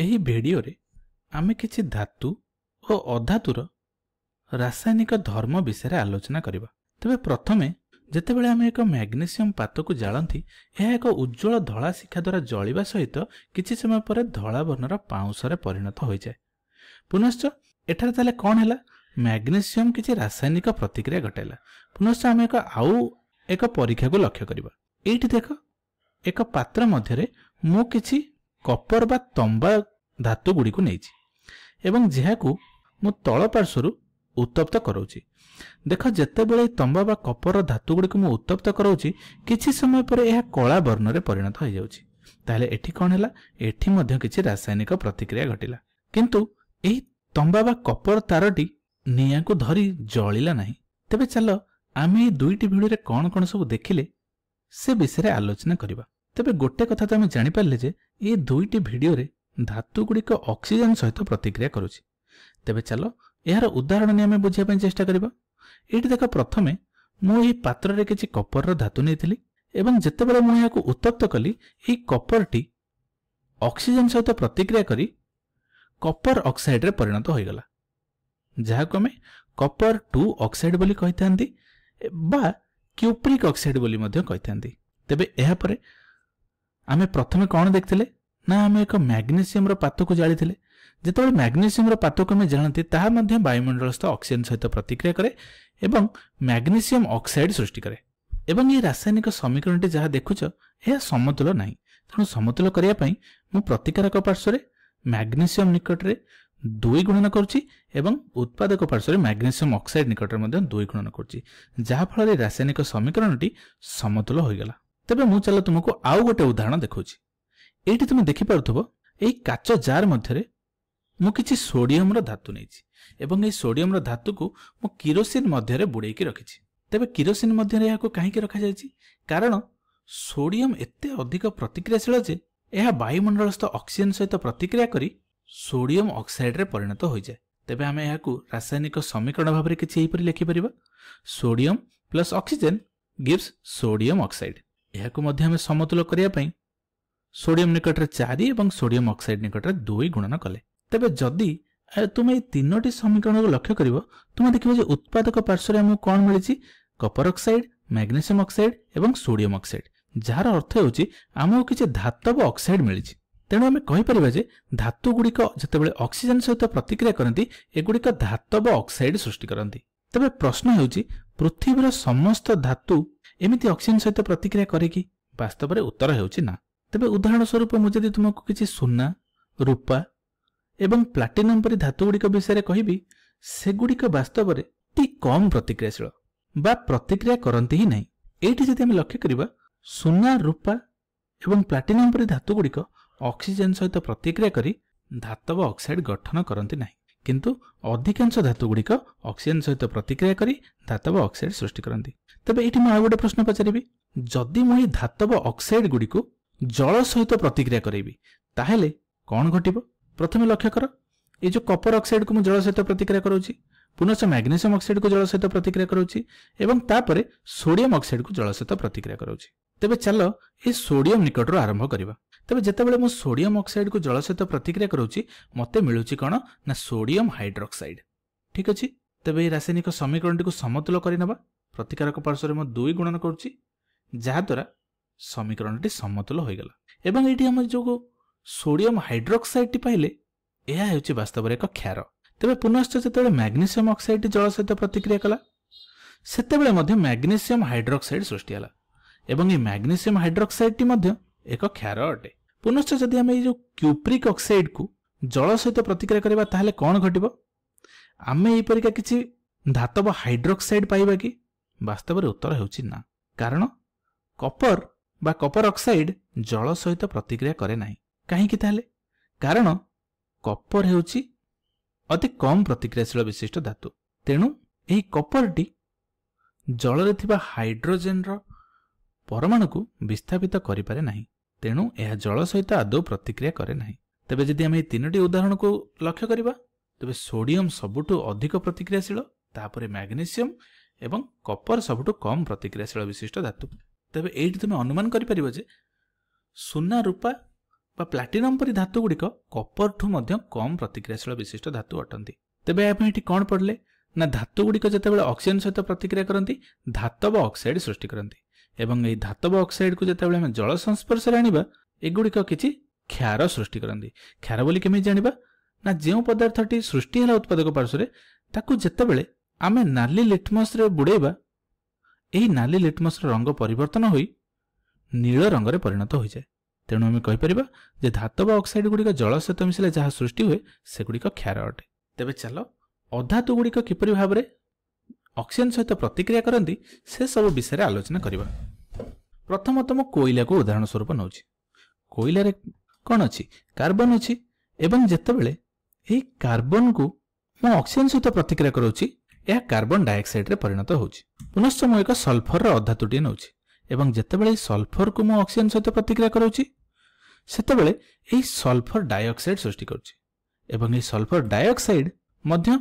ଏହି ଭିଡିଓରେ ଆମେ କିଛି ଧାତୁ ଓ ଅଧାତୁର ରାସାୟନିକ ଧର୍ମ ବିଷୟରେ ଆଲୋଚନା କରିବା। ତେବେ ପ୍ରଥମେ ଯେତେବେଳେ ଆମେ ଏକ ମ୍ୟାଗ୍ନେସିୟମ୍ ପାତକୁ ଜାଳନ୍ତି, ଏହା ଏକ ଉଜ୍ଜ୍ୱଳ ଧଳା ଶିଖା ଦ୍ୱାରା ଜଳିବା ସହିତ କିଛି ସମୟ ପରେ ଧଳା ବର୍ଣ୍ଣର ପାଉଁଶରେ ପରିଣତ ହୋଇଯାଏ। ପୁନଶ୍ଚ ଏଠାରେ ତାହେଲେ କ'ଣ ହେଲା? ମ୍ୟାଗ୍ନେସିୟମ୍ କିଛି ରାସାୟନିକ ପ୍ରତିକ୍ରିୟା ଘଟାଇଲା। ପୁନଶ୍ଚ ଆମେ ଆଉ ଏକ ପରୀକ୍ଷାକୁ ଲକ୍ଷ୍ୟ କରିବା। ଏଇଠି ଦେଖ, ଏକ ପାତ୍ର ମଧ୍ୟରେ ମୁଁ କିଛି କପର ବା ତମ୍ବା ଧାତୁ ଗୁଡ଼ିକୁ ନେଇଛି ଏବଂ ଯାହାକୁ ମୁଁ ତଳ ପାର୍ଶ୍ୱରୁ ଉତ୍ତପ୍ତ କରାଉଛି। ଦେଖ, ଯେତେବେଳେ ତମ୍ବା ବା କପର ଧାତୁ ଗୁଡ଼ିକୁ ମୁଁ ଉତ୍ତପ୍ତ କରାଉଛି, କିଛି ସମୟ ପରେ ଏହା କଳା ବର୍ଣ୍ଣରେ ପରିଣତ ହୋଇଯାଉଛି। ତାହେଲେ ଏଠି କ'ଣ ହେଲା? ଏଠି ମଧ୍ୟ କିଛି ରାସାୟନିକ ପ୍ରତିକ୍ରିୟା ଘଟିଲା, କିନ୍ତୁ ଏହି ତମ୍ବା ବା କପର ତାରଟି ନିଆଁକୁ ଧରି ଜଳିଲା ନାହିଁ। ତେବେ ଚାଲ ଆମେ ଏହି ଦୁଇଟି ଭିଡିଓରେ କ'ଣ କ'ଣ ସବୁ ଦେଖିଲେ ସେ ବିଷୟରେ ଆଲୋଚନା କରିବା। ତେବେ ଗୋଟେ କଥା ତ ଆମେ ଜାଣିପାରିଲେ ଯେ ଏହି ଦୁଇଟି ଭିଡିଓରେ ଧାତୁ ଗୁଡ଼ିକ ଅକ୍ସିଜେନ୍ ସହିତ ପ୍ରତିକ୍ରିୟା କରୁଛି। ତେବେ ଚାଲ ଏହାର ଉଦାହରଣ ନେଇ ଆମେ ବୁଝିବା ପାଇଁ ଚେଷ୍ଟା କରିବା। ଏଇଠି ଦେଖ, ପ୍ରଥମେ ମୁଁ ଏହି ପାତ୍ରରେ କିଛି କପରର ଧାତୁ ନେଇଥିଲି ଏବଂ ଯେତେବେଳେ ମୁଁ ଏହାକୁ ଉତ୍ତପ୍ତ କଲି, ଏହି କପରଟି ଅକ୍ସିଜେନ୍ ସହିତ ପ୍ରତିକ୍ରିୟା କରି କପର ଅକ୍ସାଇଡରେ ପରିଣତ ହୋଇଗଲା, ଯାହାକୁ ଆମେ କପର 2 ଅକ୍ସାଇଡ ବୋଲି କହିଥାନ୍ତି ବା କ୍ୟୁପ୍ରିକ୍ ଅକ୍ସାଇଡ ବୋଲି ମଧ୍ୟ କହିଥାନ୍ତି। ତେବେ ଏହାପରେ ଆମେ ପ୍ରଥମେ କ'ଣ ଦେଖିଥିଲେ ନା ଆମେ ଏକ ମ୍ୟାଗ୍ନେସିୟମର ପାତକୁ ଜାଳିଥିଲେ। ଯେତେବେଳେ ମ୍ୟାଗ୍ନେସିୟମର ପାତକୁ ଆମେ ଜାଣନ୍ତି, ତାହା ମଧ୍ୟ ବାୟୁମଣ୍ଡଳସ୍ଥ ଅକ୍ସିଜେନ୍ ସହିତ ପ୍ରତିକ୍ରିୟା କରେ ଏବଂ ମ୍ୟାଗ୍ନେସିୟମ୍ ଅକ୍ସାଇଡ୍ ସୃଷ୍ଟି କରେ। ଏବଂ ଏହି ରାସାୟନିକ ସମୀକରଣଟି ଯାହା ଦେଖୁଛ, ଏହା ସମତୁଲ ନାହିଁ। ତେଣୁ ସମତୁଲ କରିବା ପାଇଁ ମୁଁ ପ୍ରତିକାରକ ପାର୍ଶ୍ୱରେ ମ୍ୟାଗ୍ନେସିୟମ୍ ନିକଟରେ 2 ଗୁଣନ କରୁଛି ଏବଂ ଉତ୍ପାଦକ ପାର୍ଶ୍ୱରେ ମ୍ୟାଗ୍ନେସିୟମ୍ ଅକ୍ସାଇଡ୍ ନିକଟରେ ମଧ୍ୟ 2 ଗୁଣନ କରୁଛି, ଯାହାଫଳରେ ରାସାୟନିକ ସମୀକରଣଟି ସମତୁଲ ହୋଇଗଲା। ତେବେ ମୁଁ ଚାଲ ତୁମକୁ ଆଉ ଗୋଟେ ଉଦାହରଣ ଦେଖାଉଛି। ଏଇଠି ତୁମେ ଦେଖିପାରୁଥିବ, ଏହି କାଚ ଜାର ମଧ୍ୟରେ ମୁଁ କିଛି ସୋଡିୟମର ଧାତୁ ନେଇଛି ଏବଂ ଏହି ସୋଡିୟମର ଧାତୁକୁ ମୁଁ କିରୋସିନ ମଧ୍ୟରେ ବୁଡ଼େଇକି ରଖିଛି। ତେବେ କିରୋସିନ ମଧ୍ୟରେ ଏହାକୁ କାହିଁକି ରଖାଯାଇଛି? କାରଣ ସୋଡିୟମ ଏତେ ଅଧିକ ପ୍ରତିକ୍ରିୟାଶୀଳ ଯେ ଏହା ବାୟୁମଣ୍ଡଳସ୍ଥ ଅକ୍ସିଜେନ୍ ସହିତ ପ୍ରତିକ୍ରିୟା କରି ସୋଡିୟମ ଅକ୍ସାଇଡରେ ପରିଣତ ହୋଇଯାଏ। ତେବେ ଆମେ ଏହାକୁ ରାସାୟନିକ ସମୀକରଣ ଭାବରେ କିଛି ଏହିପରି ଲେଖିପାରିବା: sodium plus oxygen gives sodium oxide. ଏହାକୁ ମଧ୍ୟ ଆମେ ସମତୁଲ କରିବା ପାଇଁ ସୋଡିୟମ ନିକଟରେ 4 ଏବଂ ସୋଡିୟମ ଅକ୍ସାଇଡ ନିକଟରେ 2 ଗୁଣନ କଲେ। ତେବେ ଯଦି ତୁମେ ଏହି 3ଟି ସମୀକରଣକୁ ଲକ୍ଷ୍ୟ କରିବ, ତୁମେ ଦେଖିବ ଯେ ଉତ୍ପାଦକ ପାର୍ଶ୍ୱରେ ଆମକୁ କ'ଣ ମିଳିଛି? କପର ଅକ୍ସାଇଡ, ମ୍ୟାଗ୍ନେସିୟମ ଅକ୍ସାଇଡ ଏବଂ ସୋଡିୟମ ଅକ୍ସାଇଡ, ଯାହାର ଅର୍ଥ ହେଉଛି ଆମକୁ କିଛି ଧାତବ ଅକ୍ସାଇଡ ମିଳିଛି। ତେଣୁ ଆମେ କହିପାରିବା ଯେ ଧାତୁ ଗୁଡ଼ିକ ଯେତେବେଳେ ଅକ୍ସିଜେନ୍ ସହିତ ପ୍ରତିକ୍ରିୟା କରନ୍ତି, ଏଗୁଡ଼ିକ ଧାତବ ଅକ୍ସାଇଡ ସୃଷ୍ଟି କରନ୍ତି। ତେବେ ପ୍ରଶ୍ନ ହେଉଛି, ପୃଥିବୀର ସମସ୍ତ ଧାତୁ ଏମିତି ଅକ୍ସିଜେନ୍ ସହିତ ପ୍ରତିକ୍ରିୟା କରେ କି? ବାସ୍ତବରେ ଉତ୍ତର ହେଉଛି ନା। ତେବେ ଉଦାହରଣ ସ୍ୱରୂପ ମୁଁ ଯଦି ତୁମକୁ କିଛି ସୁନା, ରୂପା ଏବଂ ପ୍ଲାଟିନମ୍ ପରି ଧାତୁ ଗୁଡ଼ିକ ବିଷୟରେ କହିବି, ସେଗୁଡ଼ିକ ବାସ୍ତବରେ ଅତି କମ୍ ପ୍ରତିକ୍ରିୟାଶୀଳ ବା ପ୍ରତିକ୍ରିୟା କରନ୍ତି ହିଁ ନାହିଁ। ଏଇଠି ଯଦି ଆମେ ଲକ୍ଷ୍ୟ କରିବା, ସୁନା, ରୂପା ଏବଂ ପ୍ଲାଟିନମ୍ ପରି ଧାତୁ ଗୁଡ଼ିକ ଅକ୍ସିଜେନ୍ ସହିତ ପ୍ରତିକ୍ରିୟା କରି ଧାତବ ଅକ୍ସାଇଡ ଗଠନ କରନ୍ତି ନାହିଁ, କିନ୍ତୁ ଅଧିକାଂଶ ଧାତୁ ଗୁଡ଼ିକ ଅକ୍ସିଜେନ୍ ସହିତ ପ୍ରତିକ୍ରିୟା କରି ଧାତବ ଅକ୍ସାଇଡ ସୃଷ୍ଟି କରନ୍ତି। ତେବେ ଏଇଠି ମୁଁ ଆଉ ଗୋଟେ ପ୍ରଶ୍ନ ପଚାରିବି, ଯଦି ମୁଁ ଏହି ଧାତବ ଅକ୍ସାଇଡ ଗୁଡ଼ିକୁ ଜଳ ସହିତ ପ୍ରତିକ୍ରିୟା କରାଇବି, ତାହେଲେ କ'ଣ ଘଟିବ? ପ୍ରଥମେ ଲକ୍ଷ୍ୟ କର, এই যে কপর অক্সাইডକୁ ମୁଁ ଜଳ ସହିତ ପ୍ରତିକ୍ରିୟା କରାଉଛି, ପୁନଶ୍ଚ ମ୍ୟାଗ୍ନେସିୟମ୍ ଅକ୍ସାଇଡକୁ ଜଳ ସହିତ ପ୍ରତିକ୍ରିୟା କରାଉଛି ଏବଂ ତାପରେ ସୋଡିୟମ ଅକ୍ସାଇଡକୁ ଜଳ ସହିତ ପ୍ରତିକ୍ରିୟା କରାଉଛି। ତେବେ ଚାଲ ଏହି ସୋଡିୟମ ନିକଟରୁ ଆରମ୍ଭ କରିବା। ତେବେ ଯେତେବେଳେ ମୁଁ ସୋଡିୟମ ଅକ୍ସାଇଡକୁ ଜଳ ସହିତ ପ୍ରତିକ୍ରିୟା କରାଉଛି, ମୋତେ ମିଳୁଛି କ'ଣ ନା ସୋଡିୟମ ହାଇଡ୍ରୋକ୍ସାଇଡ। ଠିକ୍ ଅଛି। ତେବେ ଏହି ରାସାୟନିକ ସମୀକରଣଟିକୁ ସମତୁଲ କରିନେବା। ପ୍ରତିକାରକ ପାର୍ଶ୍ୱରେ ମୁଁ 2 ଗୁଣନ କରୁଛି, ଯାହାଦ୍ୱାରା ସମୀକରଣଟି ସମତୁଲ ହୋଇଗଲା। ଏବଂ ଏଇଠି ଆମେ ଯେଉଁ ସୋଡିୟମ ହାଇଡ୍ରୋକ୍ସାଇଡଟି ପାଇଲେ, ଏହା ହେଉଛି ବାସ୍ତବରେ ଏକ କ୍ଷାର। ତେବେ ପୁନଶ୍ଚ ଯେତେବେଳେ ମ୍ୟାଗ୍ନେସିୟମ୍ ଅକ୍ସାଇଡଟି ଜଳ ସହିତ ପ୍ରତିକ୍ରିୟା କଲା, ସେତେବେଳେ ମଧ୍ୟ ମ୍ୟାଗ୍ନେସିୟମ୍ ହାଇଡ୍ରୋକ୍ସାଇଡ ସୃଷ୍ଟି ହେଲା ଏବଂ ଏହି ମ୍ୟାଗ୍ନେସିୟମ୍ ହାଇଡ୍ରୋକ୍ସାଇଡଟି ମଧ୍ୟ ଏକ କ୍ଷାର ଅଟେ। ପୁନଶ୍ଚ ଯଦି ଆମେ ଏହି ଯେଉଁ କ୍ୟୁପ୍ରିକ୍ ଅକ୍ସାଇଡକୁ ଜଳ ସହିତ ପ୍ରତିକ୍ରିୟା କରିବା, ତାହେଲେ କ'ଣ ଘଟିବ? ଆମେ ଏହିପରିକା କିଛି ଧାତବ ହାଇଡ୍ରୋକ୍ସାଇଡ ପାଇବା କି? ବାସ୍ତବରେ ଉତ୍ତର ହେଉଛି ନା, କାରଣ କପର ବା କପର ଅକ୍ସାଇଡ ଜଳ ସହିତ ପ୍ରତିକ୍ରିୟା କରେ ନାହିଁ। କାହିଁକି ତାହେଲେ? କାରଣ କପର ହେଉଛି ଅତି କମ୍ ପ୍ରତିକ୍ରିୟାଶୀଳ ବିଶିଷ୍ଟ ଧାତୁ। ତେଣୁ ଏହି କପରଟି ଜଳରେ ଥିବା ହାଇଡ୍ରୋଜେନର ପରମାଣୁକୁ ବିସ୍ଥାପିତ କରିପାରେ ନାହିଁ, ତେଣୁ ଏହା ଜଳ ସହିତ ଆଦୌ ପ୍ରତିକ୍ରିୟା କରେ ନାହିଁ। ତେବେ ଯଦି ଆମେ ଏହି 3ଟି ଉଦାହରଣକୁ ଲକ୍ଷ୍ୟ କରିବା, ତେବେ ସୋଡିୟମ ସବୁଠୁ ଅଧିକ ପ୍ରତିକ୍ରିୟାଶୀଳ, ତାପରେ ମ୍ୟାଗ୍ନେସିୟମ୍ ଏବଂ କପର ସବୁଠୁ କମ୍ ପ୍ରତିକ୍ରିୟାଶୀଳ ବିଶିଷ୍ଟ ଧାତୁ। ତେବେ ଏଇଠି ତୁମେ ଅନୁମାନ କରିପାରିବ ଯେ ସୁନା, ରୂପା बा प्लाटिनम परी धातु गुड़िक कपर ठू मध्य कम प्रतिक्रियाशील विशिष्ट धातु अटंती। तेबे एठी कौन पढ़ले ना धातु गुड़िक जितेबाला ऑक्सीजन सहित प्रतिक्रिया करती धातव ऑक्साइड सृष्टि करती एवं यही धातव ऑक्साइड को जितेबाला आम जल संस्पर्श आनिबा एगुड़िक किछि क्षार सृष्टि करती। क्षार बोली केमी जानिबा ना जो पदार्थटी सृष्टि है उत्पादक पार्श्व ताकू जितेबाला आम नाली लिटमस रे बुड़ेबा यही नाली लिटमस रंग परिवर्तन होई नील रंग रे परिणत हो जाए। तेणु आम कहीपर जे धातव ऑक्साइड गुड़िक जल सहित मिशिले जहाँ सृष्टि हुए सेगुड़िक क्षार अटे। तेबे चलो अधातु गुड़िक किपरि भाव में ऑक्सीजन सहित प्रतिक्रिया करती से सब विषय आलोचना करवा। प्रथमतः मु कोयला को उदाहरण स्वरूप नौ। कोयलार कौन अच्छी कार्बन अच्छी एवं जितेबाला यही कार्बन को मु ऑक्सीजन सहित प्रतिक्रिया करोछि यह कार्बन डाइऑक्साइड रे परिणत होछि। पुनश्च मु एक सल्फर अधातुटी नौ एवं जितेबाला सल्फर को मु ऑक्सीजन सहित प्रतिक्रिया करोछि सेतेबाला यही सल्फर डाइऑक्साइड सृष्टि करुछि एवं यही सल्फर डाइऑक्साइड मध्य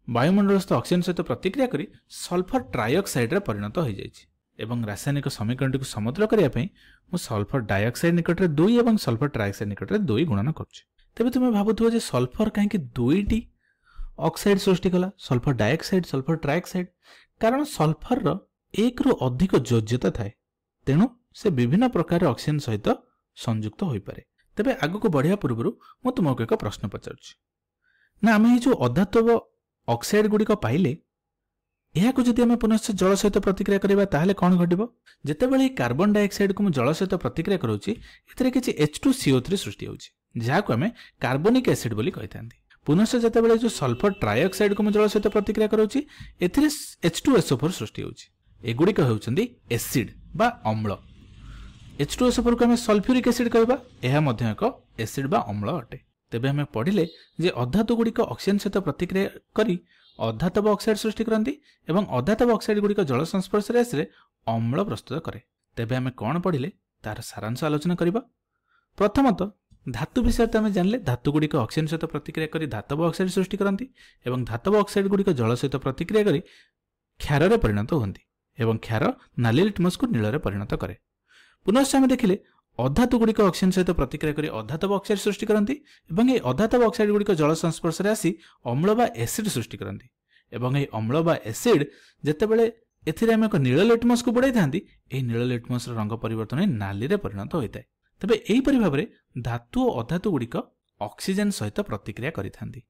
वायुमंडलस्थ ऑक्सीजन सहित प्रतिक्रिया करी सल्फर ट्राइऑक्साइड रे परिणत हो जाइछि एवं रासायनिक समीकरण को समतुल करिया पई मु सल्फर डाइऑक्साइड निकट रे 2 एवं सल्फर ट्राइऑक्साइड निकट रे 2 गुणन करछि। तेबे तुमे भाबुथबो जे सल्फर काहेकि 2टी ऑक्साइड सृष्टि कला सल्फर डाइऑक्साइड सल्फर ट्राइऑक्साइड कारण सल्फर रो एक रु अधिक योज्यता थाए तेणु से विभिन्न प्रकार ऑक्सीजन सहित संयुक्त होई पारे। तेबे आगु को बढ़िया पूर्व मु तुमको एक प्रश्न पचारुछि ना आम जो अधातव ऑक्साइड गुड़िक पाइले यह जदि आम पुनश्च जल सहित प्रतिक्रिया करिबा ताहले कौन घटिबो जेतेबेले कार्बन डाइऑक्साइड को मु जल सहित प्रतिक्रिया करोछि एथिरे किछि H2CO3 सृष्टि होछि जाहाको आम कार्बनिक एसिड बोली कहिथांती। पुनश्च जेतेबेले जो सल्फर ट्राइऑक्साइड को मु जल सहित प्रतिक्रिया करोछि एथिरे H2SO4 सृष्टि होछि। एगुड़िक हेउछन्ती एसिड बा अम्ल। H2SO4 को आम सल्फ्यूरिक एसिड कहबा एहा मध्य एक एसिड बा अम्ल अटे। तेबे आम पढ़िले जे अधातु गुड़िक ऑक्सीजन सहित प्रतिक्रिया करी अधातव ऑक्साइड सृष्टि करती एवं अधातव ऑक्साइड गुड़िक जल संस्पर्श आसिले अम्ल प्रस्तुत करे। तेबे आम कौन पढ़िले तार सारांश आलोचना करबा। प्रथमतः धातु विषय आम जानले धातु गुड़िक ऑक्सीजन सहित प्रतिक्रिया करी धातव ऑक्साइड सृष्टि करती एवं धातव ऑक्साइड गुड़िक जल सहित प्रतिक्रिया करी क्षार रे परिणत होती एवं क्षार नाली लिटमस को नील रे परिणत करे। पुनश्च आम देखिले अधातु गुड़िक ऑक्सीजन सहित प्रतिक्रिया करी अधातव ऑक्साइड सृष्टि करती एवं ये अधातव ऑक्साइड गुड़िक जल संस्पर्श आसी अम्ल बा एसिड सृष्टि करती एवं ये अम्ल बा एसिड जेतेबेले एथिरे आम एक नील लिटमस को बुड़ाई थांती एही नील लिटमस रंग परिवर्तन होई नाली रे परिणत होइताय। तबे एही परि भाबरे धातु और अधातु गुड़िक ऑक्सीजन सहित प्रतिक्रिया करिथांती।